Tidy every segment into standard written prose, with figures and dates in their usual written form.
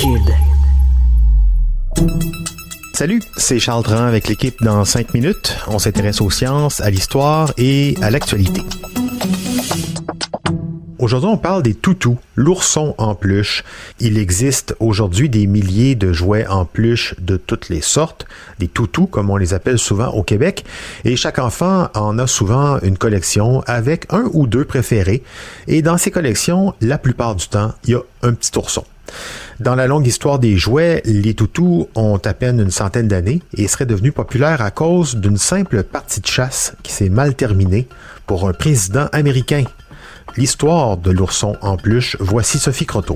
Kid. Salut, c'est Charles Dran avec l'équipe dans 5 minutes. On s'intéresse aux sciences, à l'histoire et à l'actualité. Aujourd'hui, on parle des toutous, l'ourson en peluche. Il existe aujourd'hui des milliers de jouets en peluche de toutes les sortes, des toutous comme on les appelle souvent au Québec, et chaque enfant en a souvent une collection avec un ou deux préférés. Et dans ces collections, la plupart du temps, il y a un petit ourson. Dans la longue histoire des jouets, les toutous ont à peine une centaine d'années et seraient devenus populaires à cause d'une simple partie de chasse qui s'est mal terminée pour un président américain. L'histoire de l'ourson en peluche, voici Sophie Croteau.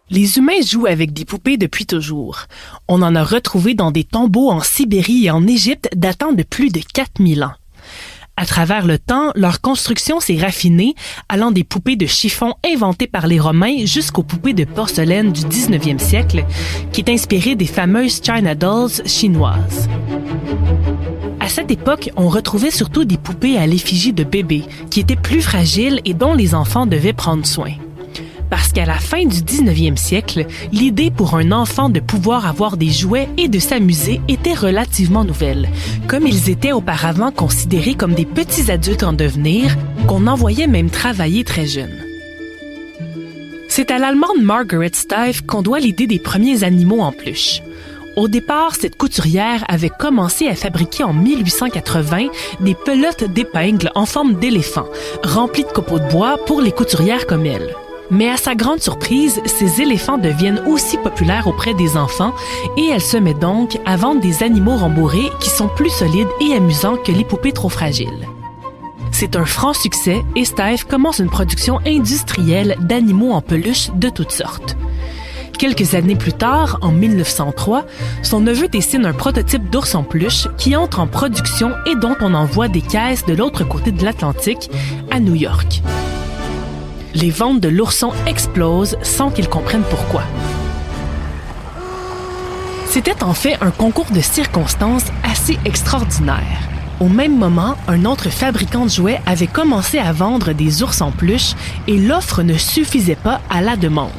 Les humains jouent avec des poupées depuis toujours. On en a retrouvé dans des tombeaux en Sibérie et en Égypte datant de plus de 4000 ans. À travers le temps, leur construction s'est raffinée, allant des poupées de chiffon inventées par les Romains jusqu'aux poupées de porcelaine du 19e siècle, qui est inspirée des fameuses China Dolls chinoises. À cette époque, on retrouvait surtout des poupées à l'effigie de bébés, qui étaient plus fragiles et dont les enfants devaient prendre soin. Parce qu'à la fin du 19e siècle, l'idée pour un enfant de pouvoir avoir des jouets et de s'amuser était relativement nouvelle, comme ils étaient auparavant considérés comme des petits adultes en devenir, qu'on envoyait même travailler très jeunes. C'est à l'Allemande Margaret Steiff qu'on doit l'idée des premiers animaux en peluche. Au départ, cette couturière avait commencé à fabriquer en 1880 des pelotes d'épingles en forme d'éléphant, remplies de copeaux de bois pour les couturières comme elle. Mais à sa grande surprise, ces éléphants deviennent aussi populaires auprès des enfants et elle se met donc à vendre des animaux rembourrés qui sont plus solides et amusants que les poupées trop fragiles. C'est un franc succès et Steiff commence une production industrielle d'animaux en peluche de toutes sortes. Quelques années plus tard, en 1903, son neveu dessine un prototype d'ours en peluche qui entre en production et dont on envoie des caisses de l'autre côté de l'Atlantique, à New York. Les ventes de l'ourson explosent sans qu'ils comprennent pourquoi. C'était en fait un concours de circonstances assez extraordinaire. Au même moment, un autre fabricant de jouets avait commencé à vendre des ours en peluche et l'offre ne suffisait pas à la demande.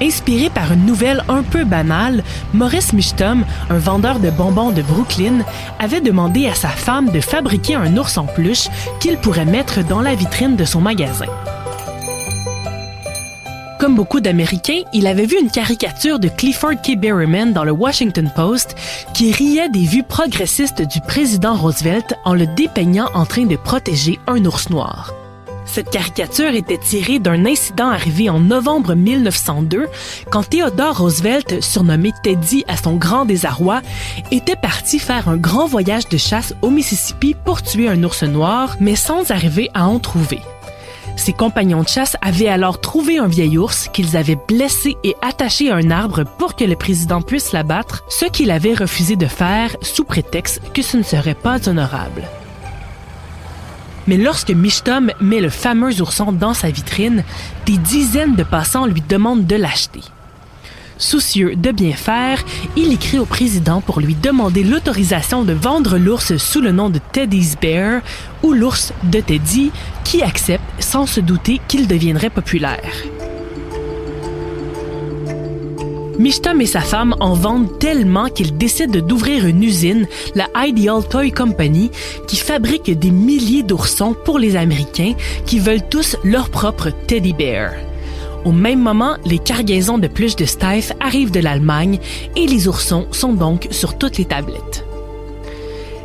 Inspiré par une nouvelle un peu banale, Maurice Michtom, un vendeur de bonbons de Brooklyn, avait demandé à sa femme de fabriquer un ours en peluche qu'il pourrait mettre dans la vitrine de son magasin. Comme beaucoup d'Américains, il avait vu une caricature de Clifford K. Berryman dans le Washington Post qui riait des vues progressistes du président Roosevelt en le dépeignant en train de protéger un ours noir. Cette caricature était tirée d'un incident arrivé en novembre 1902 quand Theodore Roosevelt, surnommé Teddy à son grand désarroi, était parti faire un grand voyage de chasse au Mississippi pour tuer un ours noir, mais sans arriver à en trouver. Ses compagnons de chasse avaient alors trouvé un vieil ours qu'ils avaient blessé et attaché à un arbre pour que le président puisse l'abattre, ce qu'il avait refusé de faire sous prétexte que ce ne serait pas honorable. Mais lorsque Michtom met le fameux ourson dans sa vitrine, des dizaines de passants lui demandent de l'acheter. Soucieux de bien faire, il écrit au président pour lui demander l'autorisation de vendre l'ours sous le nom de Teddy's Bear ou l'ours de Teddy, qui accepte sans se douter qu'il deviendrait populaire. Michtom et sa femme en vendent tellement qu'ils décident d'ouvrir une usine, la Ideal Toy Company, qui fabrique des milliers d'oursons pour les Américains qui veulent tous leur propre Teddy Bear. Au même moment, les cargaisons de peluches de Steiff arrivent de l'Allemagne et les oursons sont donc sur toutes les tablettes.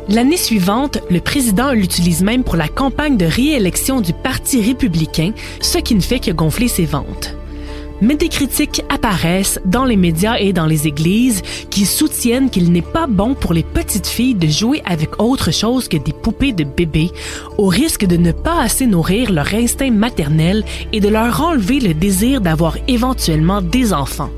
L'année suivante, le président l'utilise même pour la campagne de réélection du Parti républicain, ce qui ne fait que gonfler ses ventes. Mais des critiques apparaissent dans les médias et dans les églises qui soutiennent qu'il n'est pas bon pour les petites filles de jouer avec autre chose que des poupées de bébés, au risque de ne pas assez nourrir leur instinct maternel et de leur enlever le désir d'avoir éventuellement des enfants.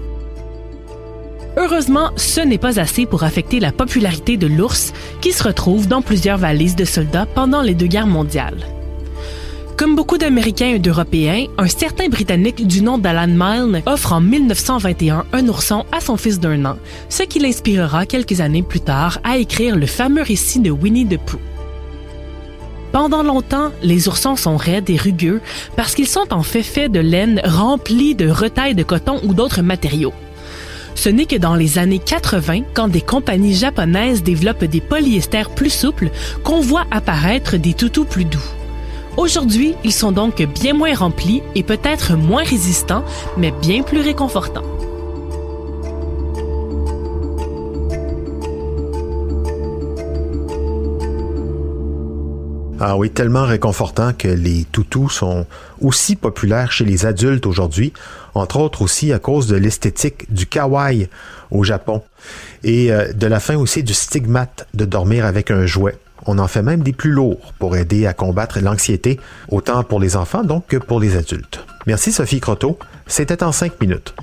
Heureusement, ce n'est pas assez pour affecter la popularité de l'ours qui se retrouve dans plusieurs valises de soldats pendant les 2 guerres mondiales. Comme beaucoup d'Américains et d'Européens, un certain Britannique du nom d'Alan Milne offre en 1921 un ourson à son fils d'1 an, ce qui l'inspirera quelques années plus tard à écrire le fameux récit de Winnie the Pooh. Pendant longtemps, les oursons sont raides et rugueux parce qu'ils sont en fait faits de laine remplie de retailles de coton ou d'autres matériaux. Ce n'est que dans les années 80, quand des compagnies japonaises développent des polyesters plus souples, qu'on voit apparaître des toutous plus doux. Aujourd'hui, ils sont donc bien moins remplis et peut-être moins résistants, mais bien plus réconfortants. Ah oui, tellement réconfortant que les toutous sont aussi populaires chez les adultes aujourd'hui, entre autres aussi à cause de l'esthétique du kawaii au Japon et de la fin aussi du stigmate de dormir avec un jouet. On en fait même des plus lourds pour aider à combattre l'anxiété, autant pour les enfants donc que pour les adultes. Merci Sophie Croteau, c'était en 5 minutes.